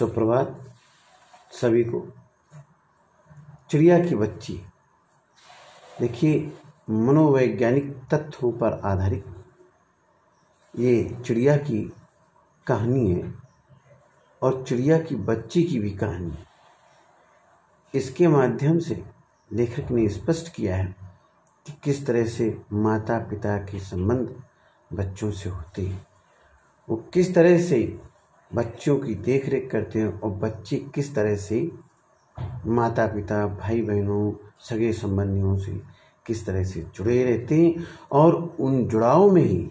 सुप्रभात सभी को। चिड़िया की बच्ची, देखिए, मनोवैज्ञानिक तथ्यों पर आधारित ये चिड़िया की कहानी है और चिड़िया की बच्ची की भी कहानी है। इसके माध्यम से लेखक ने स्पष्ट किया है कि किस तरह से माता पिता के संबंध बच्चों से होते हैं, वो किस तरह से बच्चों की देख रेख करते हैं और बच्चे किस तरह से माता पिता भाई बहनों सगे संबंधियों से किस तरह से जुड़े रहते हैं और उन जुड़ाव में ही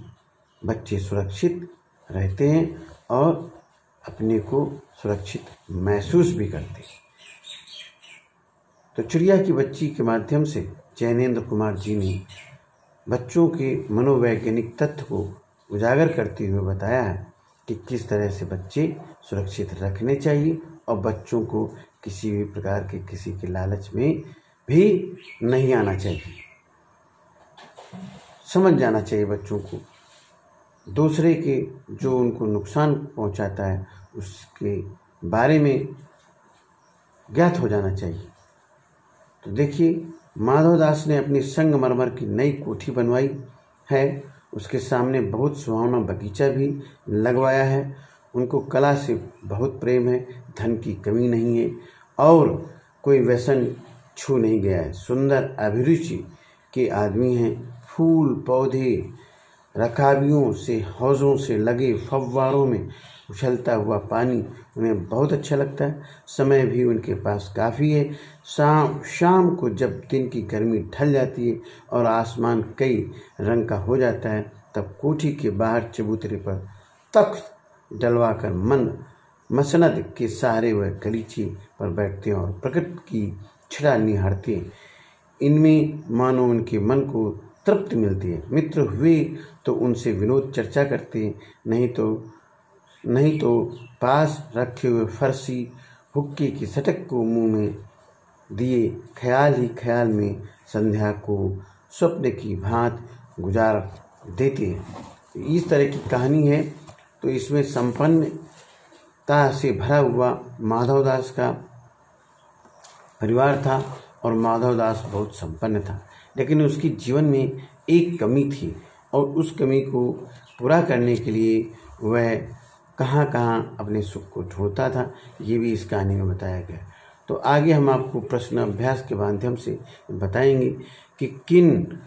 बच्चे सुरक्षित रहते हैं और अपने को सुरक्षित महसूस भी करते हैं। तो चिड़िया की बच्ची के माध्यम से जैनेन्द्र कुमार जी ने बच्चों के मनोवैज्ञानिक तथ्य को उजागर करते हुए बताया है कि किस तरह से बच्चे सुरक्षित रखने चाहिए और बच्चों को किसी भी प्रकार के किसी के लालच में भी नहीं आना चाहिए। समझ जाना चाहिए बच्चों को, दूसरे के जो उनको नुकसान पहुंचाता है उसके बारे में ज्ञात हो जाना चाहिए। तो देखिए, माधवदास ने अपनी संगमरमर की नई कोठी बनवाई है, उसके सामने बहुत सुहावना बगीचा भी लगवाया है। उनको कला से बहुत प्रेम है, धन की कमी नहीं है और कोई व्यसन छू नहीं गया है। सुंदर अभिरुचि के आदमी हैं। फूल पौधे रकाबियों से हौज़ों से लगे फव्वारों में उछलता हुआ पानी उन्हें बहुत अच्छा लगता है। समय भी उनके पास काफ़ी है। शाम को जब दिन की गर्मी ढल जाती है और आसमान कई रंग का हो जाता है, तब कोठी के बाहर चबूतरे पर तख्त डलवाकर मसनद के सहारे वह गलीचे पर बैठते हैं और प्रकृति की छटा निहारते हैं। इनमें मानो उनके मन को तृप्ति मिलती है। मित्र हुए तो उनसे विनोद चर्चा करते हैं, नहीं तो पास रखे हुए फरसी हुक्के की सटक को मुंह में दिए ख्याल ही ख्याल में संध्या को स्वप्न की भांत गुजार देते हैं। इस तरह की कहानी है। तो इसमें संपन्नता से भरा हुआ माधवदास का परिवार था और माधवदास बहुत संपन्न था, लेकिन उसके जीवन में एक कमी थी और उस कमी को पूरा करने के लिए वह कहाँ कहाँ अपने सुख को ढूंढता था, ये भी इस कहानी में बताया गया। तो आगे हम आपको प्रश्न अभ्यास के माध्यम से बताएंगे कि किन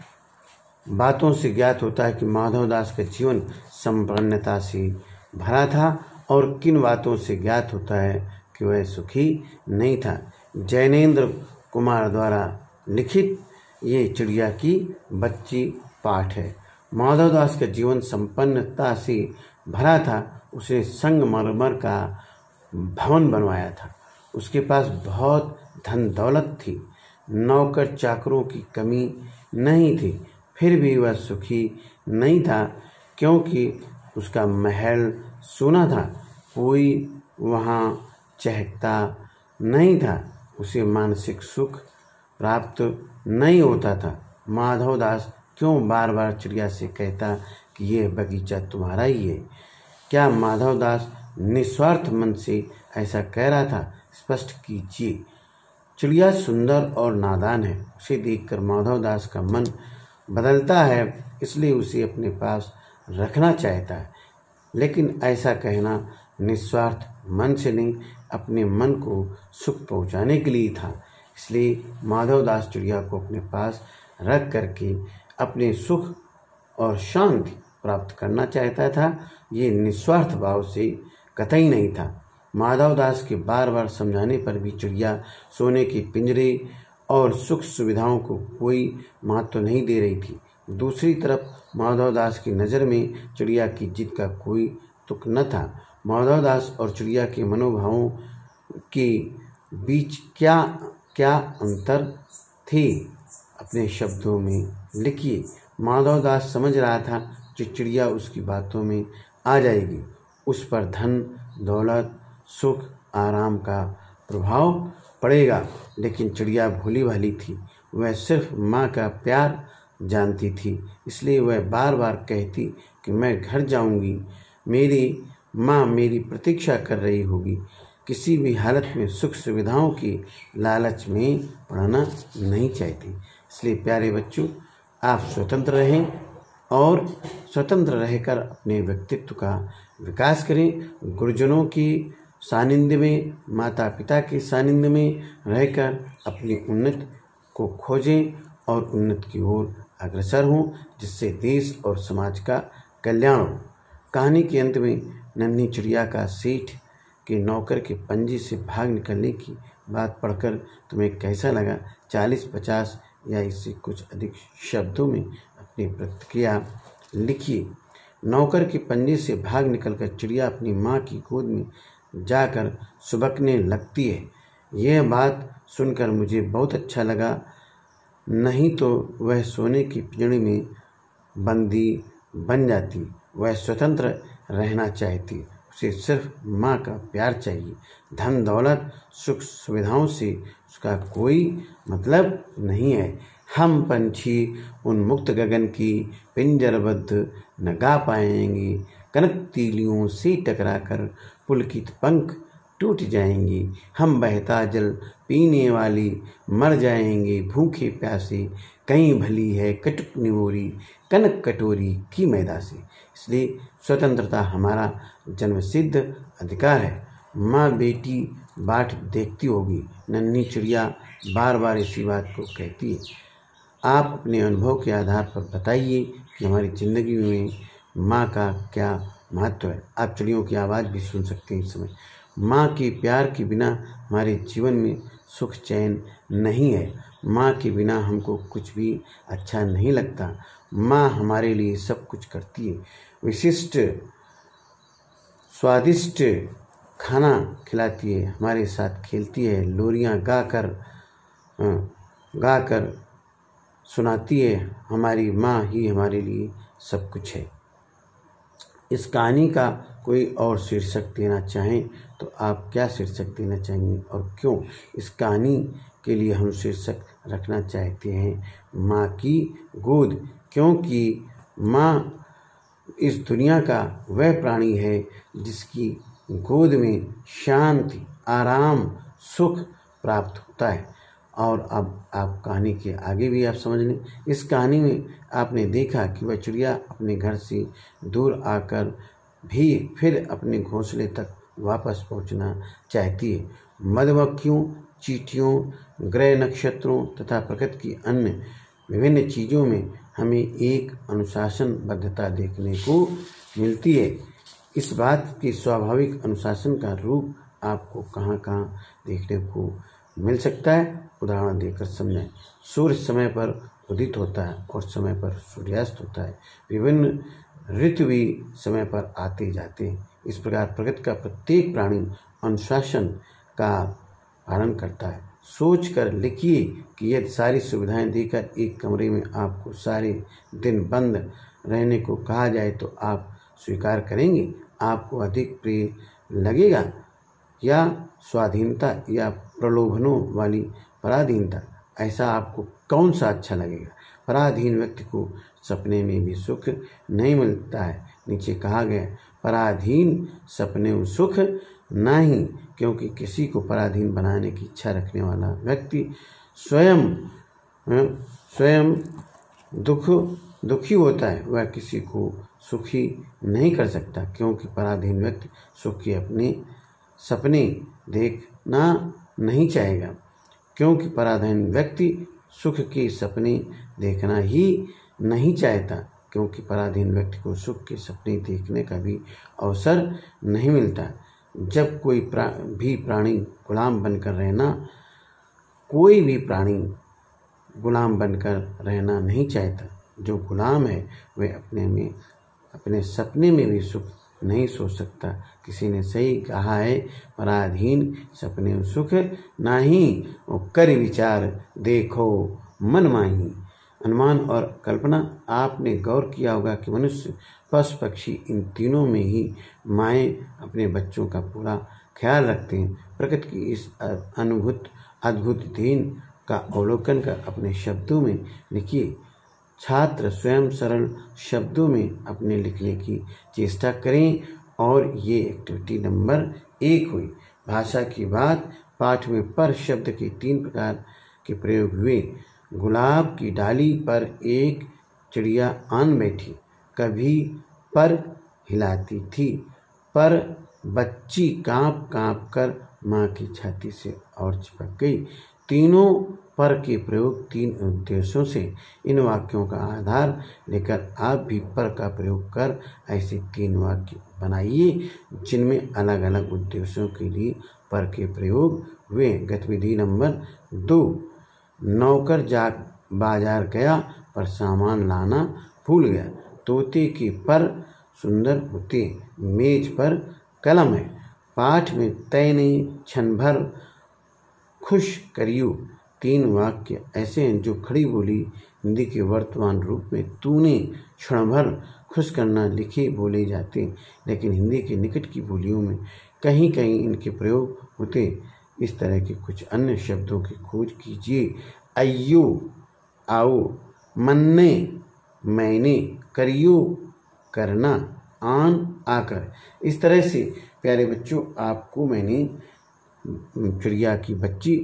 बातों से ज्ञात होता है कि माधवदास का जीवन संपन्नता से भरा था और किन बातों से ज्ञात होता है कि वह सुखी नहीं था। जैनेन्द्र कुमार द्वारा लिखित ये चिड़िया की बच्ची पाठ है। माधवदास का जीवन संपन्नता से भरा था। उसे संगमरमर का भवन बनवाया था। उसके पास बहुत धन दौलत थी, नौकर चाकरों की कमी नहीं थी। फिर भी वह सुखी नहीं था क्योंकि उसका महल सोना था, कोई वहाँ चहकता नहीं था, उसे मानसिक सुख प्राप्त नहीं होता था। माधवदास क्यों बार बार चिड़िया से कहता कि यह बगीचा तुम्हारा ही है? क्या माधवदास निस्वार्थ मन से ऐसा कह रहा था? स्पष्ट कीजिए। चिड़िया सुंदर और नादान है, उसे देखकर माधवदास का मन बदलता है, इसलिए उसे अपने पास रखना चाहता है। लेकिन ऐसा कहना निस्वार्थ मन से नहीं, अपने मन को सुख पहुंचाने के लिए था। इसलिए माधवदास चिड़िया को अपने पास रख करके अपने सुख और शांति प्राप्त करना चाहता था। ये निस्वार्थ भाव से कतई नहीं था। माधवदास के बार बार समझाने पर भी चिड़िया सोने के पिंजरे और सुख सुविधाओं को कोई महत्व नहीं दे रही थी। दूसरी तरफ माधवदास की नज़र में चिड़िया की जिद का कोई तुक न था। माधवदास और चिड़िया के मनोभावों के बीच क्या क्या अंतर थे, अपने शब्दों में लिखिए। माधवदास समझ रहा था कि चिड़िया उसकी बातों में आ जाएगी, उस पर धन दौलत सुख आराम का प्रभाव पड़ेगा। लेकिन चिड़िया भोली भाली थी, वह सिर्फ माँ का प्यार जानती थी। इसलिए वह बार बार कहती कि मैं घर जाऊंगी, मेरी माँ मेरी प्रतीक्षा कर रही होगी। किसी भी हालत में सुख सुविधाओं की लालच में पड़ना नहीं चाहती। इसलिए प्यारे बच्चों, आप स्वतंत्र रहें और स्वतंत्र रहकर अपने व्यक्तित्व का विकास करें। गुरुजनों की सानिध्य में, माता पिता के सानिध्य में रहकर अपनी उन्नति को खोजें और उन्नति की ओर अग्रसर हों, जिससे देश और समाज का कल्याण हो। कहानी के अंत में नन्ही चिड़िया का सेठ के नौकर के पंजे से भाग निकलने की बात पढ़कर तुम्हें कैसा लगा? 40, 50 या इससे कुछ अधिक शब्दों में अपनी प्रतिक्रिया लिखिए। नौकर के पंजे से भाग निकलकर चिड़िया अपनी माँ की गोद में जाकर सुबकने लगती है। यह बात सुनकर मुझे बहुत अच्छा लगा, नहीं तो वह सोने की पिंजड़े में बंदी बन जाती। वह स्वतंत्र रहना चाहती, उसे सिर्फ माँ का प्यार चाहिए। धन दौलत सुख सुविधाओं से उसका कोई मतलब नहीं है। हम पंछी उन मुक्त गगन की पिंजरबद्ध न गा पाएंगे। कनक तीलियों से टकराकर पुलकित पंख टूट जाएंगे। हम बहता जल पीने वाली मर जाएंगे भूखे प्यासे। कहीं भली है कटुक निवोरी कनक कटोरी की मैदासी। इसलिए स्वतंत्रता हमारा जन्मसिद्ध अधिकार है। माँ बेटी बाट देखती होगी, नन्ही चिड़िया बार बार इसी बात को कहती है। आप अपने अनुभव के आधार पर बताइए कि हमारी ज़िंदगी में माँ का क्या महत्व है। आप चिड़ियों की आवाज़ भी सुन सकते हैं इस समय। माँ के प्यार के बिना हमारे जीवन में सुख चैन नहीं है। माँ के बिना हमको कुछ भी अच्छा नहीं लगता। माँ हमारे लिए सब कुछ करती है। विशिष्ट स्वादिष्ट खाना खिलाती है, हमारे साथ खेलती है, लोरियाँ गाकर सुनाती है। हमारी माँ ही हमारे लिए सब कुछ है। इस कहानी का कोई और शीर्षक देना चाहें तो आप क्या शीर्षक देना चाहेंगे और क्यों? इस कहानी के लिए हम शीर्षक रखना चाहते हैं माँ की गोद, क्योंकि माँ इस दुनिया का वह प्राणी है जिसकी गोद में शांति, आराम, सुख प्राप्त होता है। और अब आप कहानी के आगे भी आप समझ लें। इस कहानी में आपने देखा कि वह चिड़िया अपने घर से दूर आकर भी फिर अपने घोंसले तक वापस पहुंचना चाहती है। मधुमक्खियों, चींटियों, ग्रह नक्षत्रों तथा प्रकृति की अन्य विभिन्न चीज़ों में हमें एक अनुशासनबद्धता देखने को मिलती है। इस बात की स्वाभाविक अनुशासन का रूप आपको कहाँ कहाँ देखने को मिल सकता है, उदाहरण देकर समझें। सूर्य समय पर उदित होता है और समय पर सूर्यास्त होता है। विभिन्न ऋतु भी समय पर आते जाते हैं। इस प्रकार प्रकृति का प्रत्येक प्राणी अनुशासन का पालन करता है। सोच कर लिखिए कि यदि सारी सुविधाएं देकर एक कमरे में आपको सारे दिन बंद रहने को कहा जाए तो आप स्वीकार करेंगे? आपको अधिक प्रिय लगेगा या स्वाधीनता या प्रलोभनों वाली पराधीनता? ऐसा आपको कौन सा अच्छा लगेगा? पराधीन व्यक्ति को सपने में भी सुख नहीं मिलता है। नीचे कहा गया, पराधीन सपने में सुख नहीं, क्योंकि किसी को पराधीन बनाने की इच्छा रखने वाला व्यक्ति स्वयं दुखी होता है। वह किसी को सुखी नहीं कर सकता, क्योंकि पराधीन व्यक्ति सुख के अपने सपने देखना नहीं चाहेगा। क्योंकि पराधीन व्यक्ति सुख के सपने देखना ही नहीं चाहता, क्योंकि पराधीन व्यक्ति को सुख के सपने देखने का भी अवसर नहीं मिलता। जब कोई भी प्राणी गुलाम बनकर रहना, कोई भी प्राणी गुलाम बनकर रहना नहीं चाहता। जो गुलाम है वह अपने सपने में भी सुख नहीं सोच सकता। किसी ने सही कहा है, पराधीन सपने में सुख नहीं, वो कर विचार देखो मन माही। अनुमान और कल्पना, आपने गौर किया होगा कि मनुष्य, पशु, पक्षी इन तीनों में ही माएँ अपने बच्चों का पूरा ख्याल रखते हैं। प्रकृति की इस अद्भुत देन का अवलोकन कर अपने शब्दों में लिखिए। छात्र स्वयं सरल शब्दों में अपने लिखने की चेष्टा करें। और ये एक्टिविटी नंबर 1 हुई। भाषा की बात। पाठ में पर शब्द के 3 प्रकार के प्रयोग हुए। गुलाब की डाली पर एक चिड़िया आन बैठी, कभी पर हिलाती थी, पर बच्ची काँप काँप कर माँ की छाती से और चिपक गई। तीनों पर के प्रयोग 3 उद्देश्यों से। इन वाक्यों का आधार लेकर आप भी पर का प्रयोग कर ऐसे 3 वाक्य बनाइए जिनमें अलग अलग उद्देश्यों के लिए पर के प्रयोग हुए। गतिविधि नंबर 2। नौकर बाजार गया पर सामान लाना भूल गया। तोते के पर सुंदर होते, मेज पर कलम है। पाठ में तैने क्षण भर खुश करियो। 3 वाक्य ऐसे हैं जो खड़ी बोली हिंदी के वर्तमान रूप में तूने क्षण भर खुश करना लिखे बोले जाते, लेकिन हिंदी के निकट की बोलियों में कहीं कहीं इनके प्रयोग होते। इस तरह के कुछ अन्य शब्दों की खोज कीजिए। अयो आओ, मन्ने मैंने, करियो करना, आन आकर। इस तरह से प्यारे बच्चों, आपको मैंने चिड़िया की बच्ची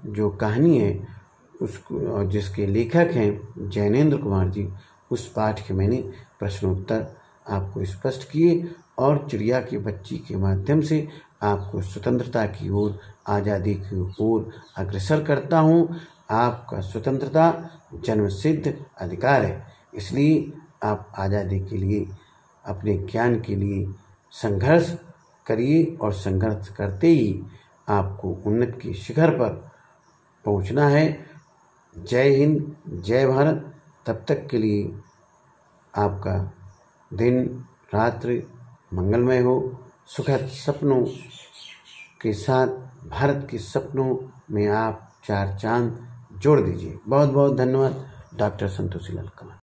जो कहानी है उसको, जिसके लेखक हैं जैनेन्द्र कुमार जी, उस पाठ के मैंने प्रश्नोत्तर आपको स्पष्ट किए और चिड़िया की बच्ची के माध्यम से आपको स्वतंत्रता की ओर, आज़ादी की ओर अग्रसर करता हूँ। आपका स्वतंत्रता जन्मसिद्ध अधिकार है, इसलिए आप आज़ादी के लिए, अपने ज्ञान के लिए संघर्ष करिए और संघर्ष करते ही आपको उन्नति के शिखर पर पहुंचना है। जय हिंद, जय भारत। तब तक के लिए आपका दिन रात्रि मंगलमय हो। सुखद सपनों के साथ भारत के सपनों में आप 4 चांद जोड़ दीजिए। बहुत बहुत धन्यवाद। डॉक्टर संतोषी लाल कमार।